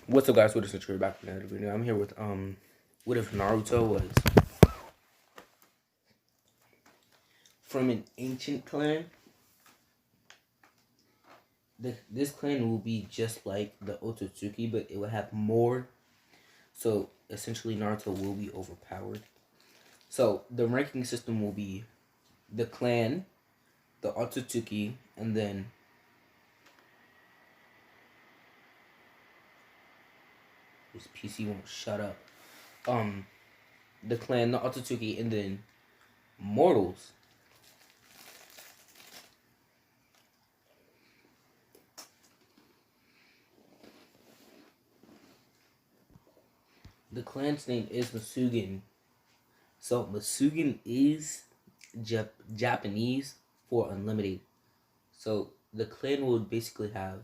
What's up, guys? What is the back with another video? I'm here with what if Naruto was from an ancient clan? This clan will be just like the Otsutsuki, but it will have more. So essentially, Naruto will be overpowered. So the ranking system will be the clan, the Otsutsuki, and then this PC won't shut up. Um, the clan, the Otsutsuki, and then mortals. The clan's name is Masugan. So Masugan is Japanese for unlimited. So the clan would basically have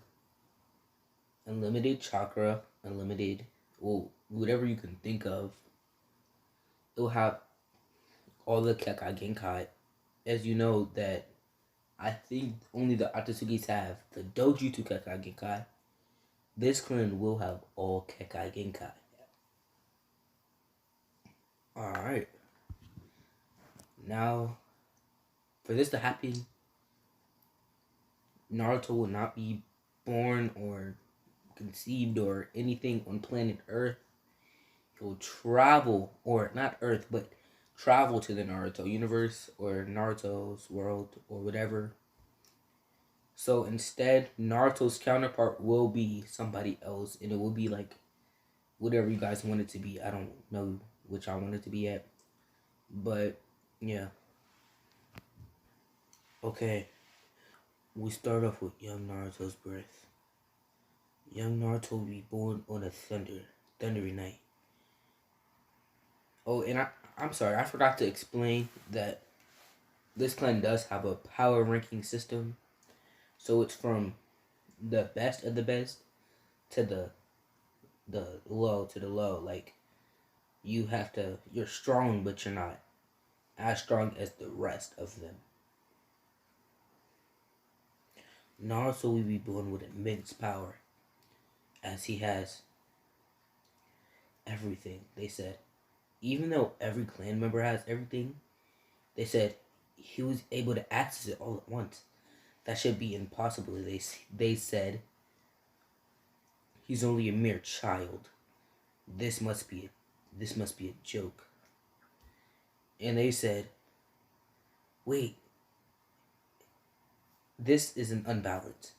unlimited chakra, unlimited, well, whatever you can think of. It will have all the Kekai Genkai. As you know that I think only the Atatsugis have the Dojutsu Kekai Genkai. This clan will have all Kekai Genkai. Alright. Now, for this to happen, Naruto will not be born or conceived or anything on planet Earth. He'll travel, or not Earth, but travel to the Naruto universe or Naruto's world or whatever. So instead, Naruto's counterpart will be somebody else, and it will be like whatever you guys want it to be. I don't know which I want it to be at, but yeah. Okay, we start off with young Naruto's birth. Young Naruto will be born on a thundery night. Oh, and I'm sorry, I forgot to explain that this clan does have a power ranking system. So it's from the best of the best to the low to the low. Like you're strong, but you're not as strong as the rest of them. Naruto will be born with immense power, as he has everything. They said, even though every clan member has everything, they said he was able to access it all at once. That should be impossible. They said he's only a mere child. This must be a joke. And they said, wait, this is an unbalance.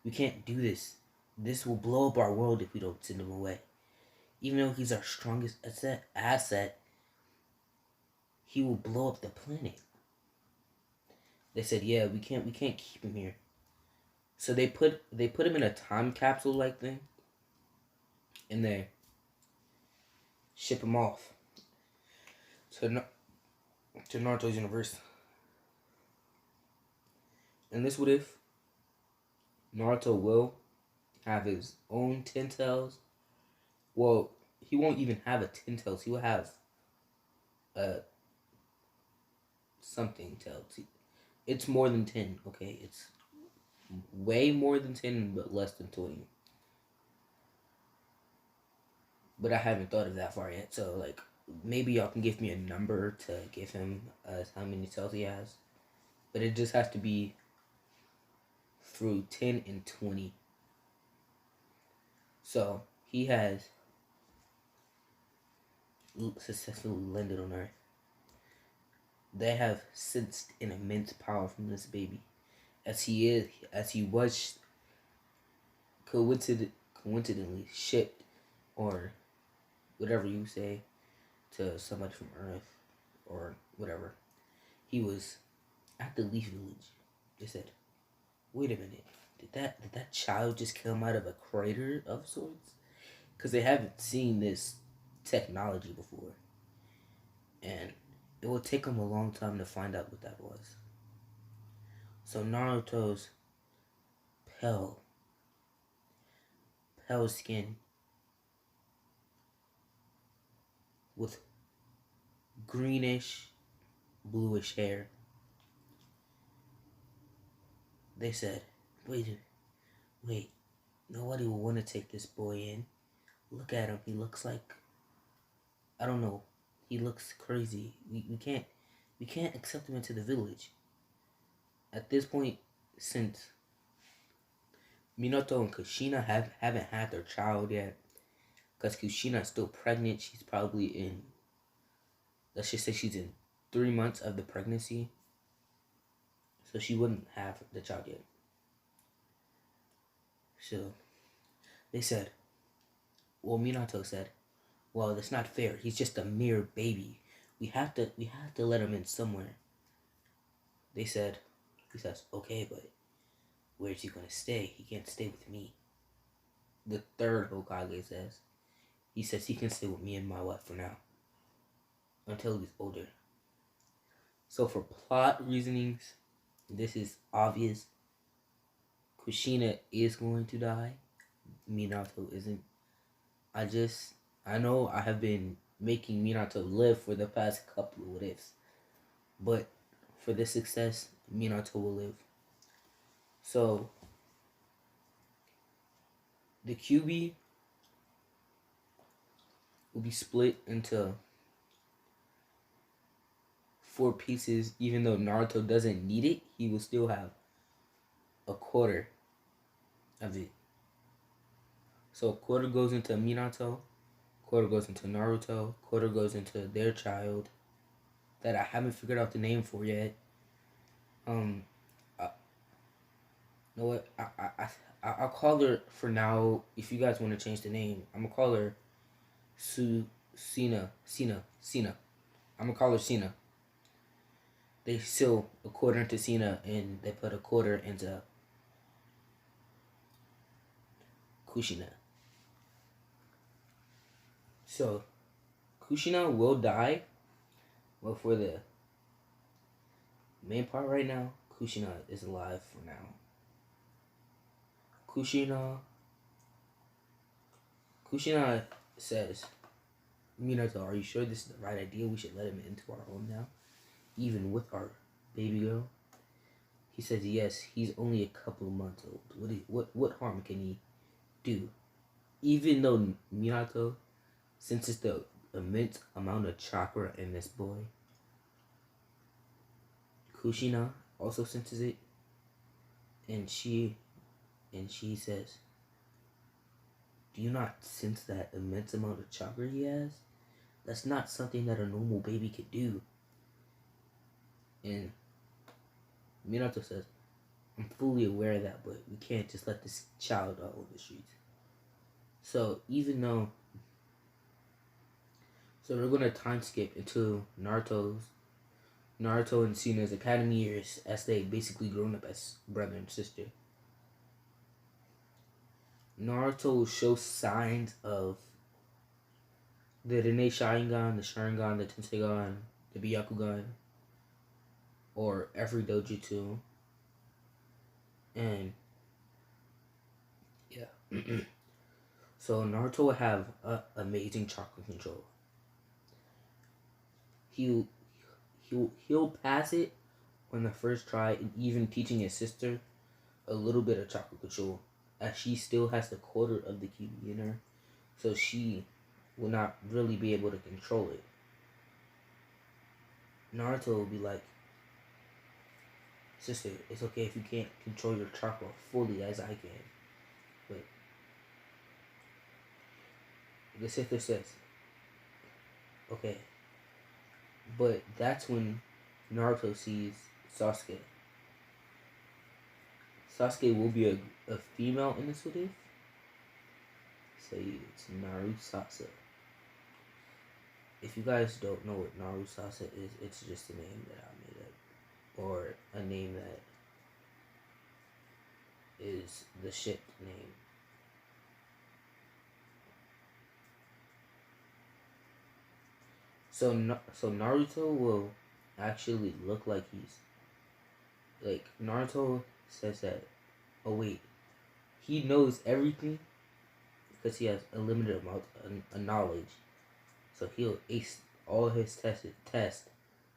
We can't do this. This will blow up our world if we don't send him away. Even though he's our strongest asset, he will blow up the planet. They said, yeah, we can't keep him here. So they put him in a time capsule like thing, and they ship him off to Naruto's universe. And this what if Naruto will have his own 10 tails. Well, he won't even have a 10 tails. He will have a something tails. It's more than 10, okay? It's way more than 10, but less than 20. But I haven't thought of that far yet. So, like, maybe y'all can give me a number to give him how many tails he has. But it just has to be through 10 and 20. So, he has successfully landed on Earth. They have sensed an immense power from this baby, as he was coincidentally shipped, or whatever you say, to somebody from Earth, or whatever. He was at the Leaf Village. They said, wait a minute, did that child just come out of a crater of sorts? Because they haven't seen this technology before. And it will take them a long time to find out what that was. So Naruto's pale skin with greenish, bluish hair. They said, wait, nobody will want to take this boy in. look at him. He looks like, I don't know. He looks crazy. We can't accept him into the village. At this point, since Minato and Kushina haven't had their child yet, because Kushina is still pregnant. She's probably in, let's just say she's in 3 months of the pregnancy. So she wouldn't have the child yet. So they said, well, Minato said, well, that's not fair. He's just a mere baby. We have to let him in somewhere. They said, he says, okay, but where's he gonna stay? He can't stay with me. The third Hokage says, he says he can stay with me and my wife for now. Until he's older. So for plot reasonings, this is obvious. Kushina is going to die. Minato isn't. I know I have been making Minato live for the past couple of what ifs. But for this success, Minato will live. So the QB will be split into 4 pieces. Even though Naruto doesn't need it, he will still have a quarter of it. So a quarter goes into Minato, quarter goes into Naruto, quarter goes into their child that I haven't figured out the name for yet. You know what? I'll call her for now. If you guys want to change the name, I'm gonna call her Sina. I'm gonna call her Sina. They seal a quarter into Sina, and they put a quarter into Kushina. So Kushina will die. Well, for the main part right now, Kushina is alive for now. Kushina says, Minato, are you sure this is the right idea? We should let him into our home now, even with our baby girl. He says yes. He's only a couple of months old. What harm can he do? Even though Minato senses the immense amount of chakra in this boy, Kushina also senses it, and she says, do you not sense that immense amount of chakra he has? That's not something that a normal baby could do. And Minato says, I'm fully aware of that, but we can't just let this child out on the streets. So so we're gonna time skip into Naruto and Sina's academy years as they basically grown up as brother and sister. Naruto shows signs of the Rinne Sharingan, the Sharingan, the Tensegan, the Byakugan, or every dojutsu. And yeah. So Naruto will have amazing chakra control. He'll pass it on the first try, and even teaching his sister a little bit of chakra control, as she still has the quarter of the QB in her, so she will not really be able to control it. Naruto will be like, sister, it's okay if you can't control your chakra fully as I can. But the sister says, okay. But that's when Naruto sees Sasuke. Sasuke will be a female in this video. Say it's Narusasa. If you guys don't know what Narusasa is, it's just a name that I made up. Or a name that is the shit name. So Naruto will actually look like Naruto says that, oh wait, he knows everything because he has a limited amount of knowledge. So he'll ace all his tests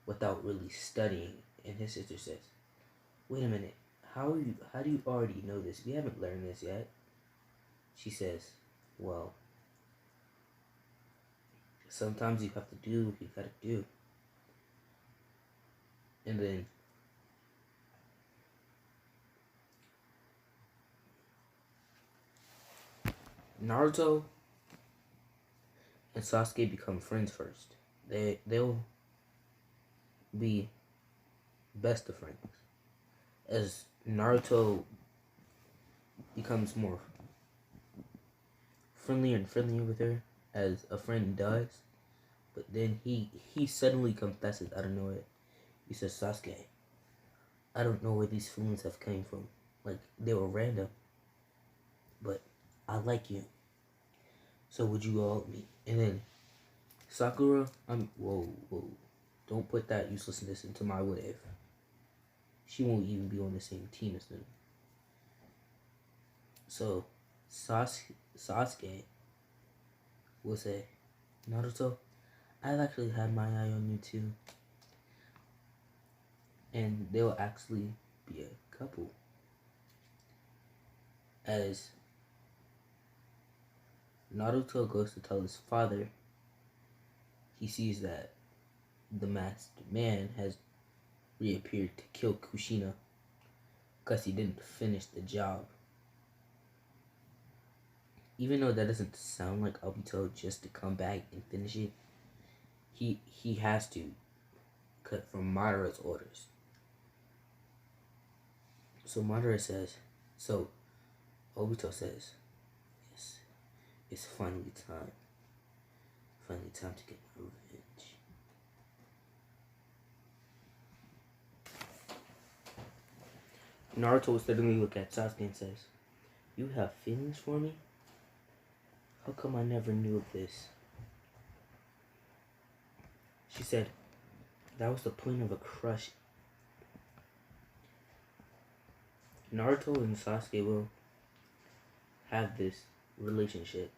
without really studying. And his sister says, wait a minute, how do you already know this? We haven't learned this yet. She says, well, Sometimes you have to do what you gotta do. And then Naruto and Sasuke become friends first. They'll be best of friends. As Naruto becomes more friendlier and friendlier with her, as a friend does, but then he suddenly confesses out of nowhere. He says, Sasuke, I don't know where these feelings have came from. Like, they were random, but I like you. So would you go out with me? And then Sakura, whoa. Don't put that uselessness into my what if. She won't even be on the same team as them. So Sasuke will say, Naruto, I've actually had my eye on you too. And they'll actually be a couple. As Naruto goes to tell his father, he sees that the masked man has reappeared to kill Kushina because he didn't finish the job. Even though that doesn't sound like Obito just to come back and finish it, he has to cut from Madara's orders. So Madara says, so Obito says, yes, it's finally time. Finally time to get my revenge. Naruto will suddenly look at Sasuke and says, you have feelings for me? How come I never knew of this? She said, that was the point of a crush. Naruto and Sasuke will have this relationship.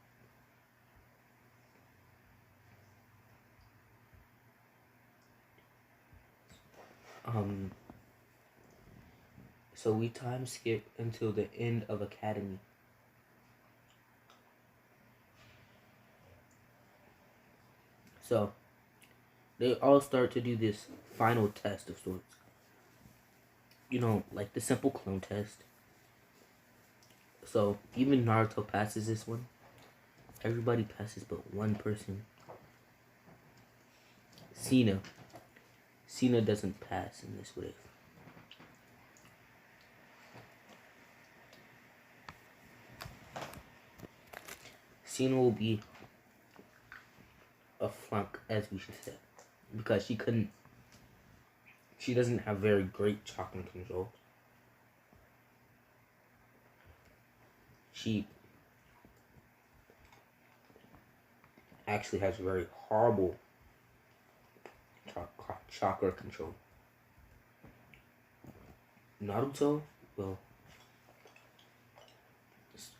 So we time skip until the end of Academy. So they all start to do this final test of sorts. You know, like the simple clone test. So even Naruto passes this one. Everybody passes but one person. Sina. Sina doesn't pass in this wave. Sina will be a flunk, as we should say, because she doesn't have very great chakra control. She actually has very horrible chakra control. Naruto will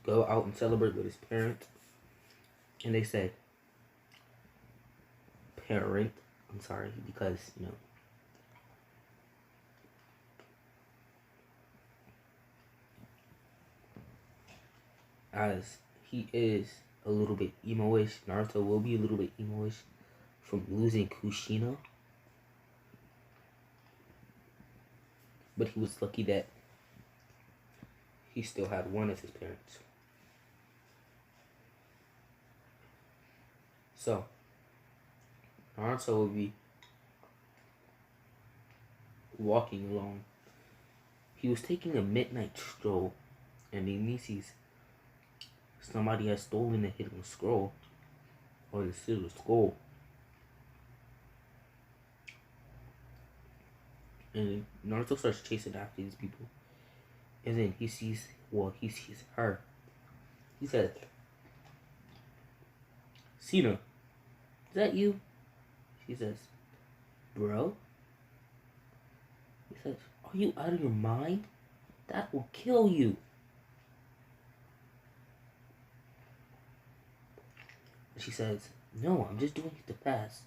go out and celebrate with his parents, and they say, parent, I'm sorry, because, you know, as he is a little bit emo-ish, Naruto will be a little bit emo-ish from losing Kushina. But he was lucky that he still had one of his parents. So, Naruto will be walking along. He was taking a midnight stroll, and he sees somebody has stolen the hidden scroll, or the silver skull. And Naruto starts chasing after these people. And then he sees her. He says, Sina, is that you? She says, bro? He says, are you out of your mind? That will kill you. And she says, no, I'm just doing it to pass.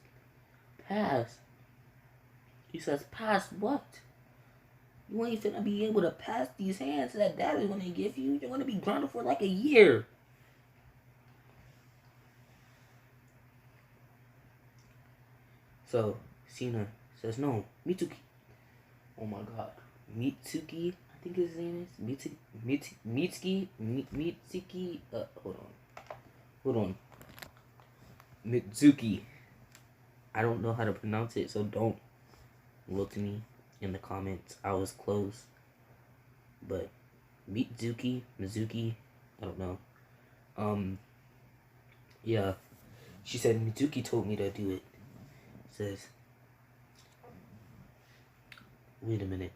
Pass? He says, pass what? You ain't finna be able to pass these hands that dad is gonna give you. You're gonna be grounded for like a year. So Sina says, no, Mitsuki. Oh my god. Mitsuki, I think his name is. Mitsuki. Hold on. Hold on. Mitsuki. I don't know how to pronounce it, so don't look to me in the comments. I was close. But Mizuki, I don't know. Yeah. She said Mizuki told me to do it. Says, wait a minute.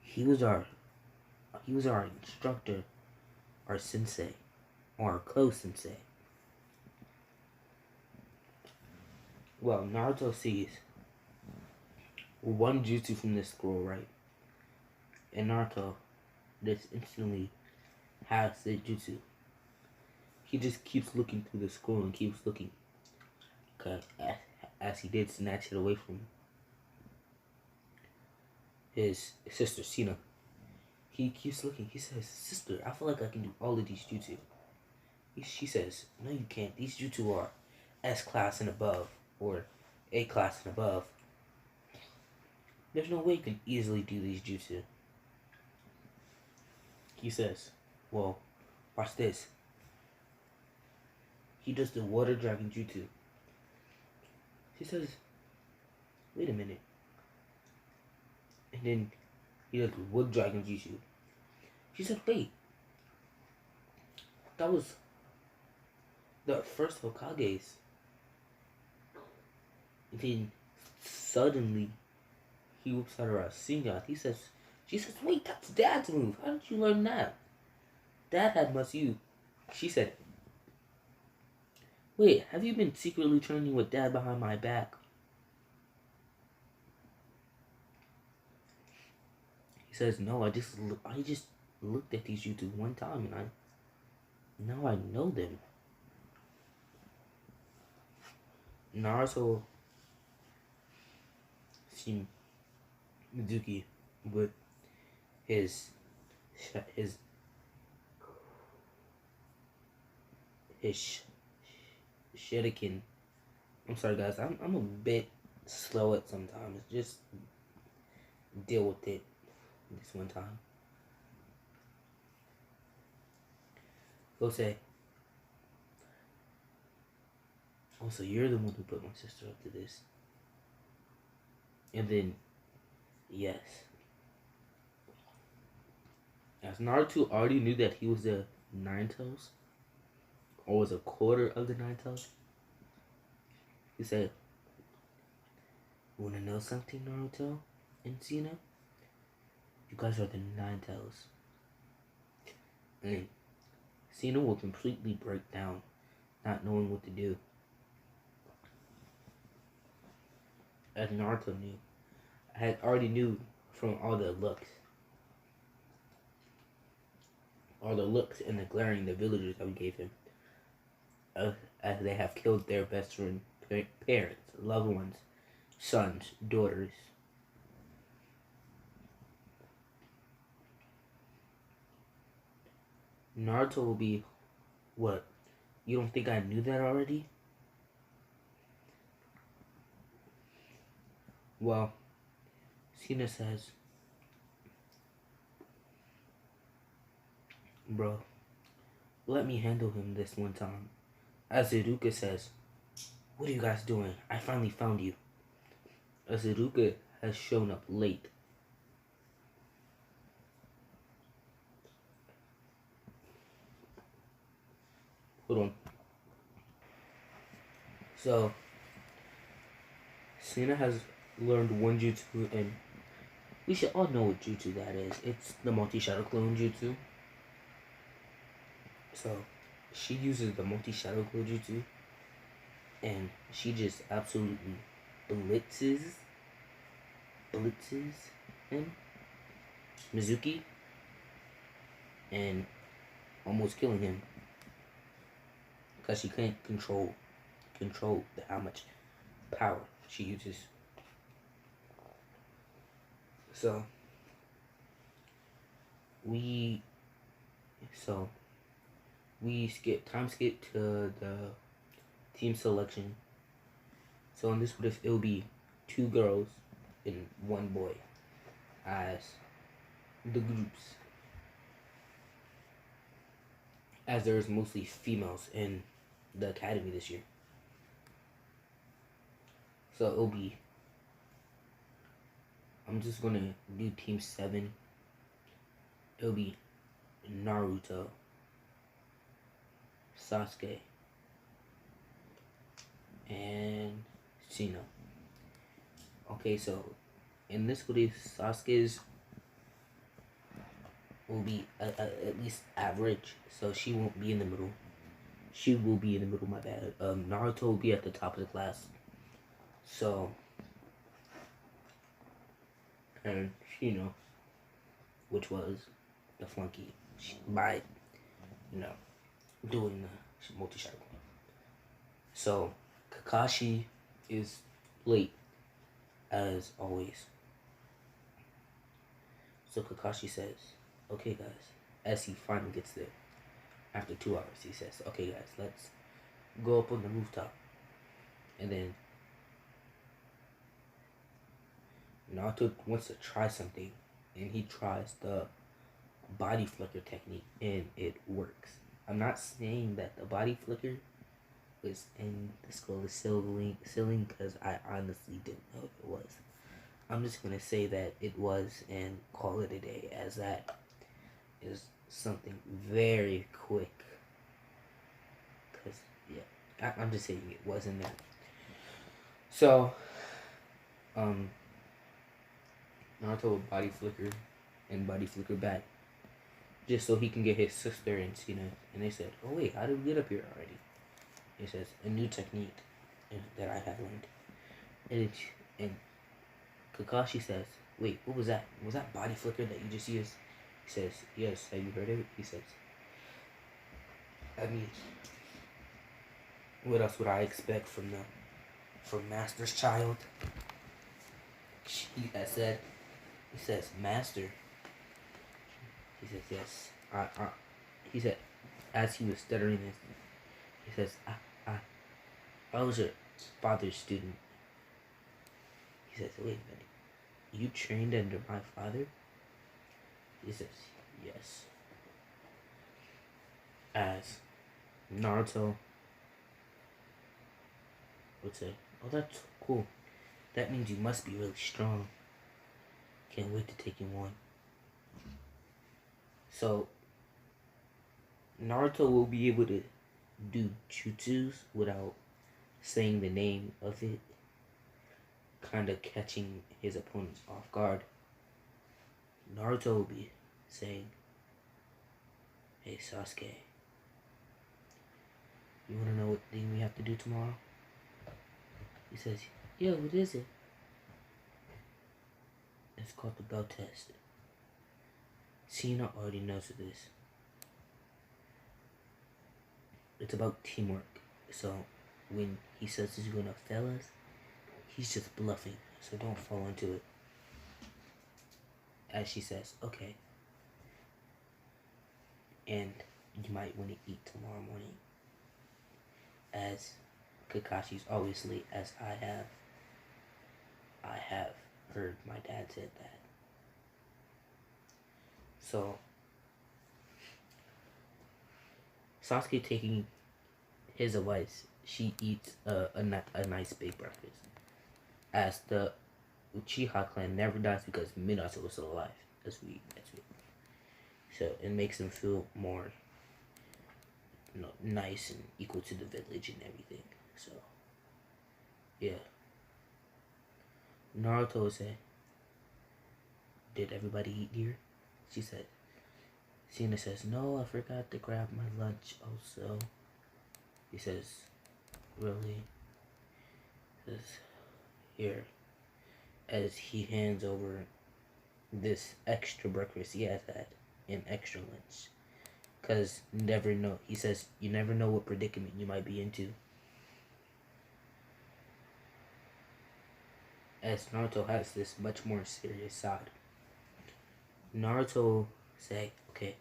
He was our instructor, our sensei, our co-sensei. Well, Naruto sees one jutsu from this scroll, right? And Naruto just instantly has the jutsu. He just keeps looking through the scroll and keeps looking. Cause as he did snatch it away from his sister, Sina. He keeps looking. He says, sister, I feel like I can do all of these jutsu. She says, no you can't. These jutsu are S class and above. Or A class and above. There's no way you can easily do these jutsu. He says, well, watch this. He does the water dragon jutsu. She says, wait a minute. And then he does the wood dragon jutsu. She said, wait. That was the first Hokage's. And then suddenly he whoops at her a singa. She says, wait, that's Dad's move. How did you learn that? Dad had must you. She said, wait, have you been secretly training with Dad behind my back? He says, no, I just looked at these YouTube one time and now I know them. Naruto seen Mizuki with his shuriken. I'm sorry guys, I'm a bit slow at sometimes. Just deal with it this one time. Go say, oh, so you're the one who put my sister up to this. And then, yes. As Naruto already knew that he was the Nine Tails, or was a quarter of the Nine Tails, he said, wanna know something, Naruto and Sina? You guys are the Nine Tails. And Sina will completely break down, not knowing what to do. As Naruto knew, I had already knew from all the looks and the glaring the villagers that we gave him, as they have killed their best friend, parents, loved ones, sons, daughters. Naruto will be, what? You don't think I knew that already? Well, Sina says, bro, let me handle him this one time. As Iruka says, what are you guys doing? I finally found you. As Iruka has shown up late. Hold on. So, Sina has learned one jutsu, and we should all know what jutsu that is. It's the multi-shadow clone jutsu. So, she uses the multi-shadow clone jutsu, and she just absolutely blitzes him, Mizuki, and almost killing him because she can't control how much power she uses. So we skip to the team selection. So in this what if it will be two girls and one boy as the groups, as there's mostly females in the academy this year. So it'll be, I'm just gonna do team 7. It'll be Naruto, Sasuke, and Shino. Okay, so in this video, Sasuke's will be at least average, so she won't be in the middle. She will be in the middle, my bad. Naruto will be at the top of the class. So, and Shino, which was the flunky, by, doing the multi-shot. So, Kakashi is late, as always. So Kakashi says, okay guys, as he finally gets there, after 2 hours, he says, okay guys, let's go up on the rooftop. And then Naruto wants to try something, and he tries the body flicker technique, and it works. I'm not saying that the body flicker was in the skull of ceiling, because I honestly didn't know if it was. I'm just going to say that it was and call it a day, as that is something very quick. Because, yeah, I'm just saying it wasn't there. So, Naruto will body flicker and body flicker back, just so he can get his sister and Cena. And they said, oh wait, how did we get up here already? He says, a new technique that I have learned. And Kakashi says, wait, what was that? Was that body flicker that you just used? He says, yes, have you heard of it? He says, I mean, what else would I expect from Master's child? He says, Master. He says, yes. He said, as he was stuttering this, he says, I was your father's student. He says, wait a minute. You trained under my father? He says, yes. As Naruto would say, oh, that's cool. That means you must be really strong. Can't wait to take you on. So, Naruto will be able to do jutsus without saying the name of it, kind of catching his opponents off guard. Naruto will be saying, hey Sasuke, you want to know what thing we have to do tomorrow? He says, yeah, what is it? It's called the bell test. Cena already knows of this. It's about teamwork. So when he says he's gonna fail us, he's just bluffing. So don't fall into it. As she says, okay. And you might want to eat tomorrow morning. As Kakashi's always late, as I have heard my dad said that. So Sasuke taking his advice, she eats a nice big breakfast. As the Uchiha clan never dies because Minato is still alive. That's sweet. So it makes them feel more, nice and equal to the village and everything. So yeah. Naruto said, did everybody eat here? She said. Cena says, no, I forgot to grab my lunch also. He says, really? He says, here. As he hands over this extra breakfast he has had and extra lunch. Because never know. He says, you never know what predicament you might be into. As Naruto has this much more serious side. Naruto say, okay,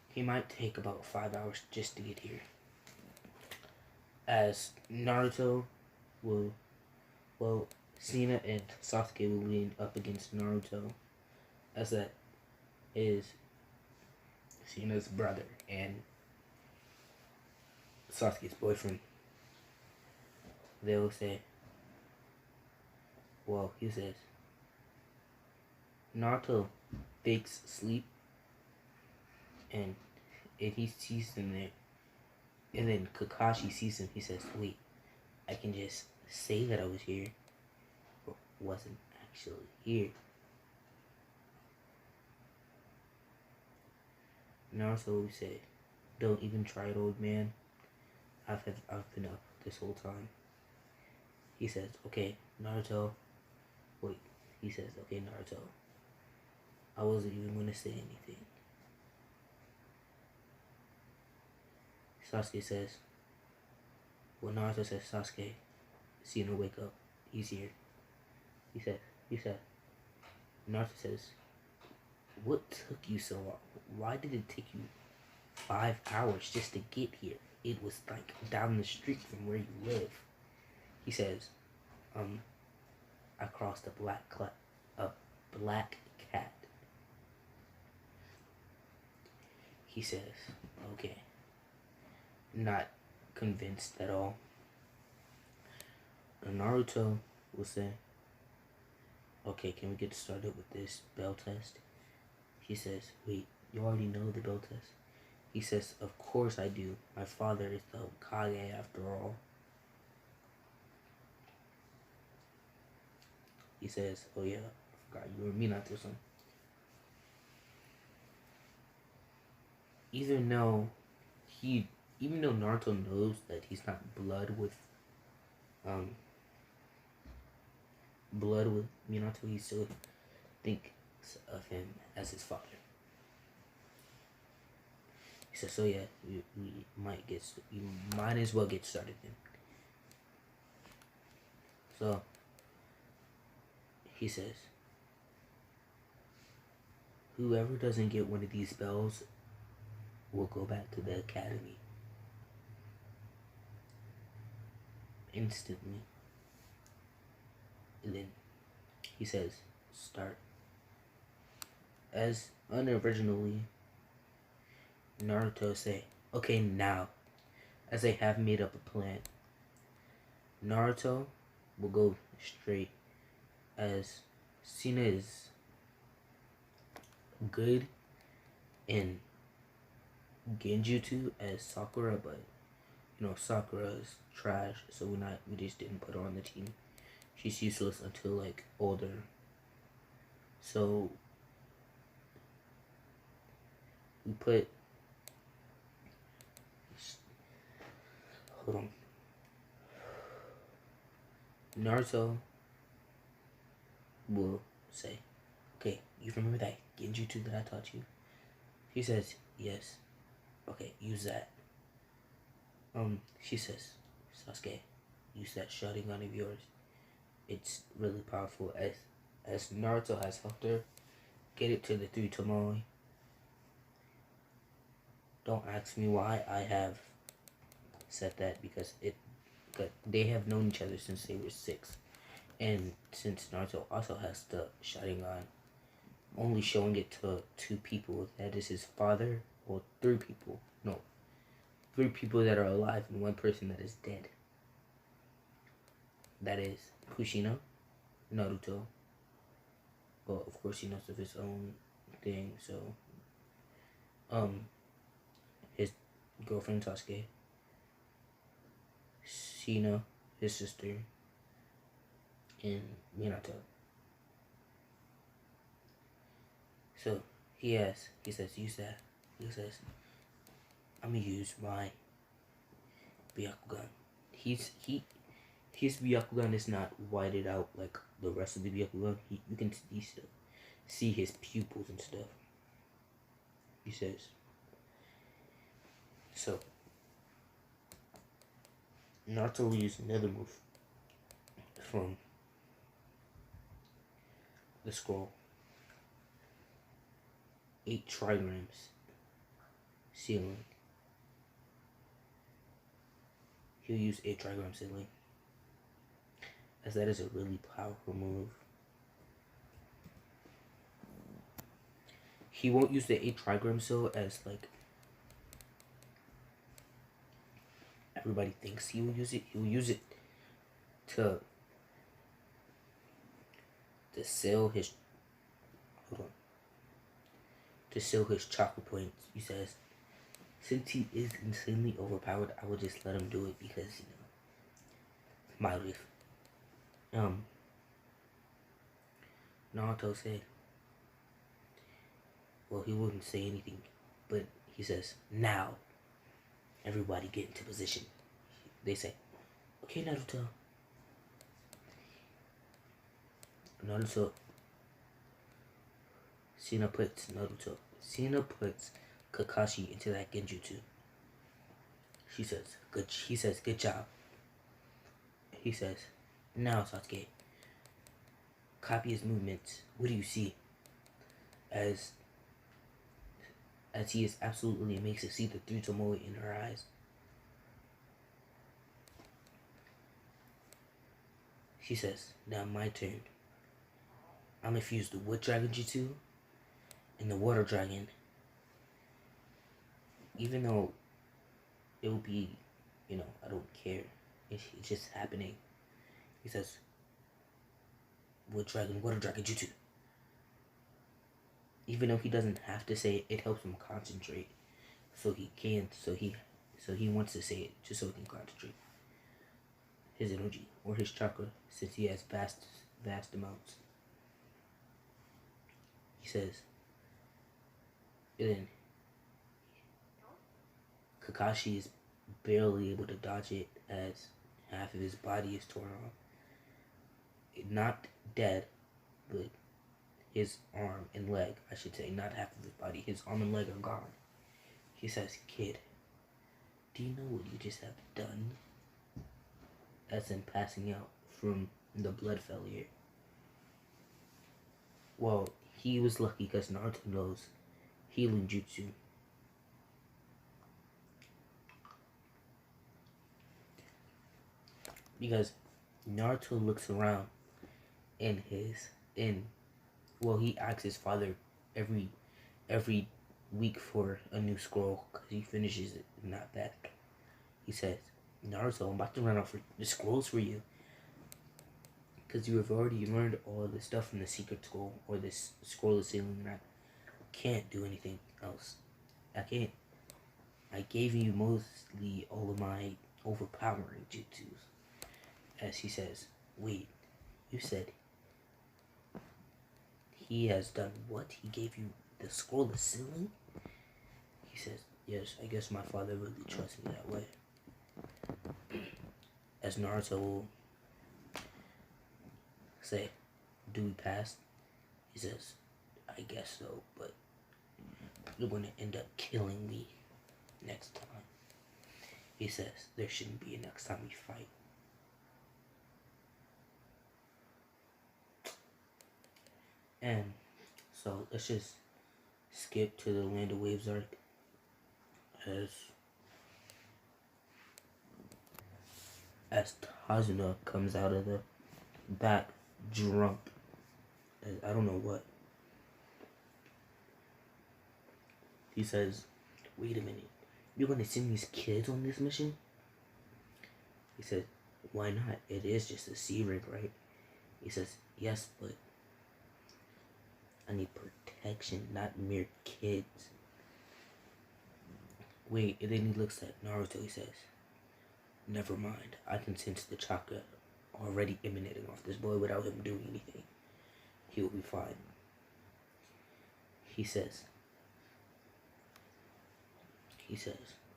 he might take about 5 hours just to get here. As Naruto will, well, Sina and Sasuke will lean up against Naruto, as that is Sina's brother and Sasuke's boyfriend. They will say, well, he says, Naruto fakes sleep, and he sees them there. And then Kakashi sees him. He says, wait, I can just say that I was here, but wasn't actually here. Naruto will say, don't even try it, old man. I've been up this whole time. He says, okay, Naruto. Wait, he says, okay, Naruto. I wasn't even going to say anything. Sasuke says, well, Naruto says, Sasuke, Sina, wake up. He's here. He said, Naruto says, what took you so long? Why did it take you 5 hours just to get here? It was like down the street from where you live. He says, I crossed a black cat. He says, okay. Not convinced at all. And Naruto will say, okay, can we get started with this bell test? He says, wait, you already know the bell test? He says, of course I do. My father is the Hokage after all. He says, oh yeah, I forgot you were Minato-san. Even though Naruto knows that he's not blood with Minato, he still thinks of him as his father. He says, so yeah, you might as well get started then. So he says, whoever doesn't get one of these bells will go back to the academy. Instantly. And then he says, start. As unoriginally, Naruto say, okay, now, as they have made up a plan, Naruto will go straight, as Sina is good in Genjutsu as Sakura, but Sakura is trash, so we just didn't put her on the team. She's useless until like older. So we put hold on. Naruto will say, okay, you remember that Genjutsu that I taught you? He says, yes. Okay, use that. She says, Sasuke, use that shouting gun of yours. It's really powerful, as Naruto has helped her get it to the 3 Tomoe. Don't ask me why I have said that, because they have known each other since they were 6. And since Naruto also has the Sharingan, only showing it to 2 people, that is his father, or 3 people. No, 3 people that are alive and 1 person that is dead. That is Kushina, Naruto. Well, of course he knows of his own thing, so his girlfriend Sasuke, Sina, his sister, and Minato. So he says, use that. He says, I'm gonna use my Byakugan. His Byakugan is not whited out like the rest of the Byakugan. You can still see his pupils and stuff. He says. So Naruto will use another move from the scroll. 8 trigrams. Ceiling. He'll use 8 trigram ceiling. as that is a really powerful move. He won't use the 8 trigram seal as like everybody thinks he will use it. He will use it to seal his to seal his chakra points. He says, since he is insanely overpowered, I will just let him do it because my life. Naruto said, well, he wouldn't say anything, but he says, now, everybody get into position. They say, okay, Naruto. Sina puts Kakashi into that genjutsu. He says, good job. He says, now Sasuke, copy his movements. What do you see? As he is absolutely amazed to see the 3 Tomoe in her eyes. She says, now my turn. I'm gonna fuse the Wood Dragon Jutsu and the Water Dragon. Even though it will be, I don't care. It's just happening. He says, Wood Dragon, Water Dragon Jutsu. Even though he doesn't have to say it, it helps him concentrate. So he wants to say it just so he can concentrate his energy or his chakra, since he has vast amounts. He says, and then Kakashi is barely able to dodge it as half of his body is torn off. Not dead, but his arm and leg, I should say, not half of his body, his arm and leg are gone. He says, kid, do you know what you just have done? That's him passing out from the blood failure. Well, he was lucky because Naruto knows healing jutsu. Because Naruto looks around he asks his father every week for a new scroll because he finishes it not back. He says, Naruto, I'm about to run out for the scrolls for you. Because you have already learned all the stuff from the secret scroll or this scroll of sealing, and I can't do anything else. I gave you mostly all of my overpowering jutsus. As he says, wait, you said he has done what? He gave you the scroll of sealing? He says, yes, I guess my father really trusts me that way. As Naruto will say, do we pass? He says, I guess so, but you're going to end up killing me next time. He says, there shouldn't be a next time we fight. And so let's just skip to the Land of Waves arc as Tazuna comes out of the back drunk. I don't know what. He says, wait a minute, you're gonna send these kids on this mission? He said, why not? It is just a sea rig, right? He says, yes, but I need protection, not mere kids. Wait, and then he looks at Naruto, he says, never mind, I can sense the chakra already emanating off this boy without him doing anything. He will be fine. He says,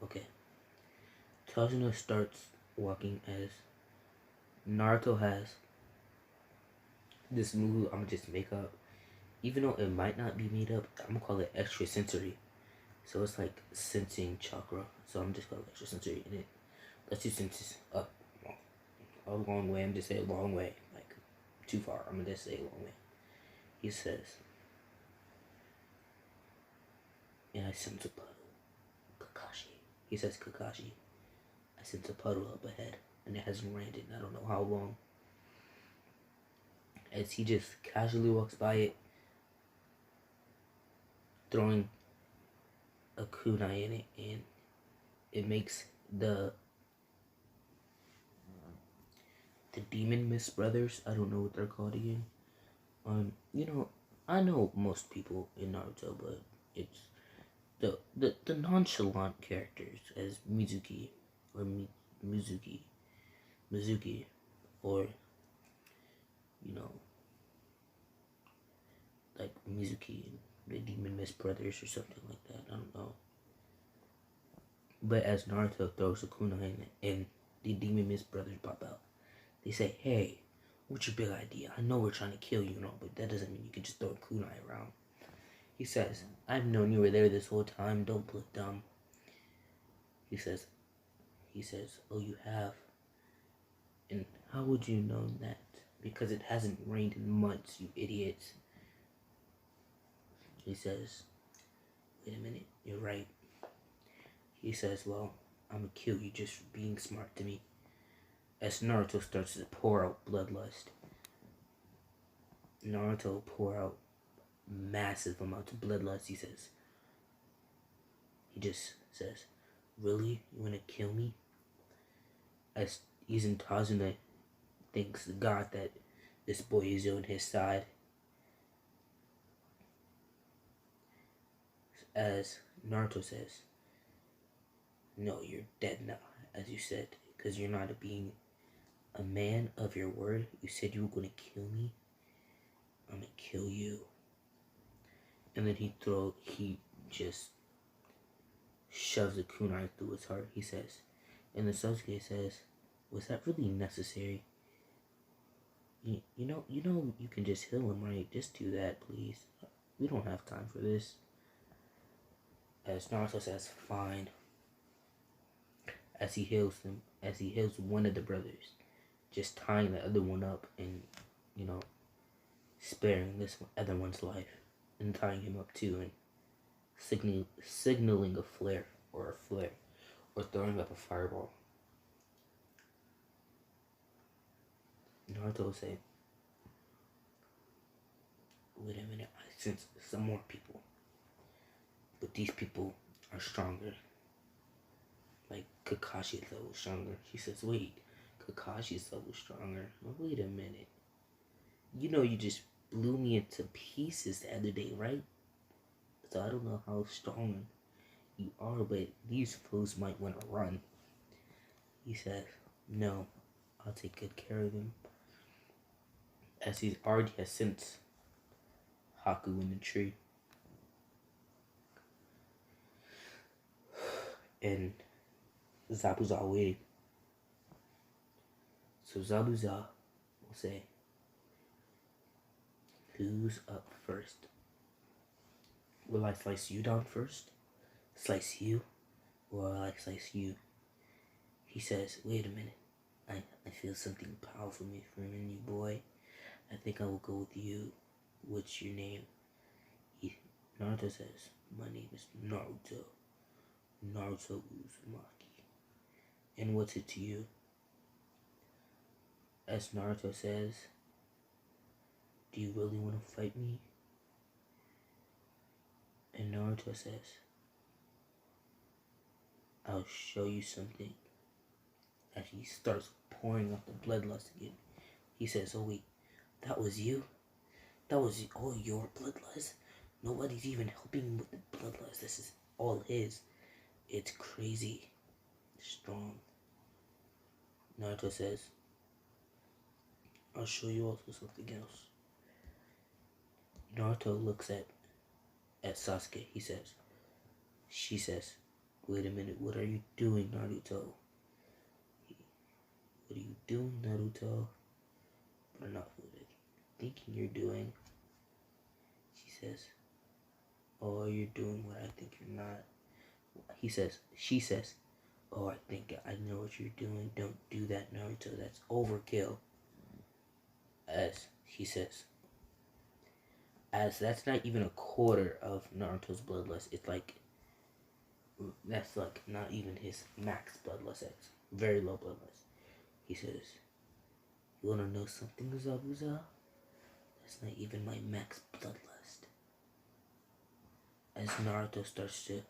okay. Tazuna starts walking as Naruto has this move I'm gonna just make up. Even though it might not be made up, I'm gonna call it extra sensory. So it's like sensing chakra. So I'm just calling it extra sensory. And it lets you sense up a long way. I'm just saying a long way. Like too far. I'm gonna just say a long way. He says, and I sense a puddle. Kakashi. He says, Kakashi, I sense a puddle up ahead. And it hasn't rained in I don't know how long. as he just casually walks by it, throwing a kunai in it, and it makes the demon mist brothers. I don't know what they're called again. You know, I know most people in Naruto, but it's the nonchalant characters as Mizuki or Mizuki, Mizuki, or you know, like Mizuki and the Demon Mist Brothers or something like that. I don't know. But as Naruto throws a kunai in it, and the Demon Mist Brothers pop out, they say, "Hey, what's your big idea? I know we're trying to kill you and all, but that doesn't mean you can just throw a kunai around." He says, "I've known you were there this whole time. Don't look dumb." He says, "Oh, you have? And how would you know that? Because it hasn't rained in months, you idiots." He says, "Wait a minute, you're right." He says, "Well, I'm gonna kill you just for being smart to me." As Naruto starts to pour out bloodlust, Naruto pour out massive amounts of bloodlust. He just says, "Really? You wanna kill me?" As Izantazuno thanks God that this boy is on his side. As Naruto says, "No, you're dead now, as you said, because you're not being a man of your word. You said you were going to kill me. I'm going to kill you." And then he just shoves a kunai through his heart. He says, and then Sasuke says, "Was that really necessary? You know, you can just heal him, right? Just do that, please. We don't have time for this." As Naruto says, "Fine." As he heals one of the brothers, just tying the other one up and, sparing this other one's life, and tying him up too, and signaling a flare, or throwing up a fireball. Naruto will say, "Wait a minute, I sense some more people, but these people are stronger. Like Kakashi's level stronger." He says, "Wait, Kakashi's level stronger? Well, wait a minute. You know you just blew me into pieces the other day, right? So I don't know how strong you are, but these foes might want to run." He says, "No, I'll take good care of them." As he already has sent Haku in the tree. And Zabuza waiting. So Zabuza will say, "Who's up first? Will I slice you down first? Slice you? Or will I slice you?" He says, "Wait a minute. I feel something powerful from you, boy. I think I will go with you. What's your name?" Naruto says, "My name is Naruto. Naruto Uzumaki. And what's it to you?" As Naruto says, "Do you really want to fight me?" And Naruto says, "I'll show you something." As he starts pouring out the bloodlust again, he says, "Oh wait, that was you? That was all your bloodlust? Nobody's even helping with the bloodlust. This is all his. It's crazy strong." Naruto says, "I'll show you also something else." Naruto looks at Sasuke. She says, "Wait a minute, what are you doing, Naruto? What are you doing, Naruto? But not what are you thinking you're doing?" She says, "Oh, you're doing what I think you're not." She says, "Oh, I think I know what you're doing. Don't do that, Naruto. That's overkill." As he says, as that's not even a quarter of Naruto's bloodlust. That's like not even his max bloodlust. That's very low bloodlust. He says, "You wanna know something, Zabuza? That's not even my max bloodlust. As Naruto starts to...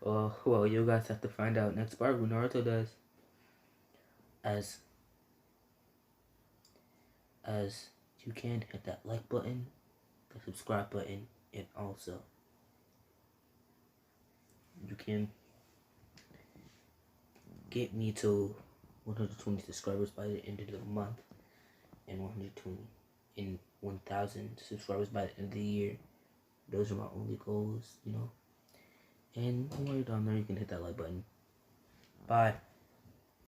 Oh, well, you guys have to find out next part who Naruto does. As you can hit that like button, the subscribe button, and also you can get me to 120 subscribers by the end of the month, and 120 and 1,000 subscribers by the end of the year. Those are my only goals, you know. And while you're down there, you can hit that like button. Bye.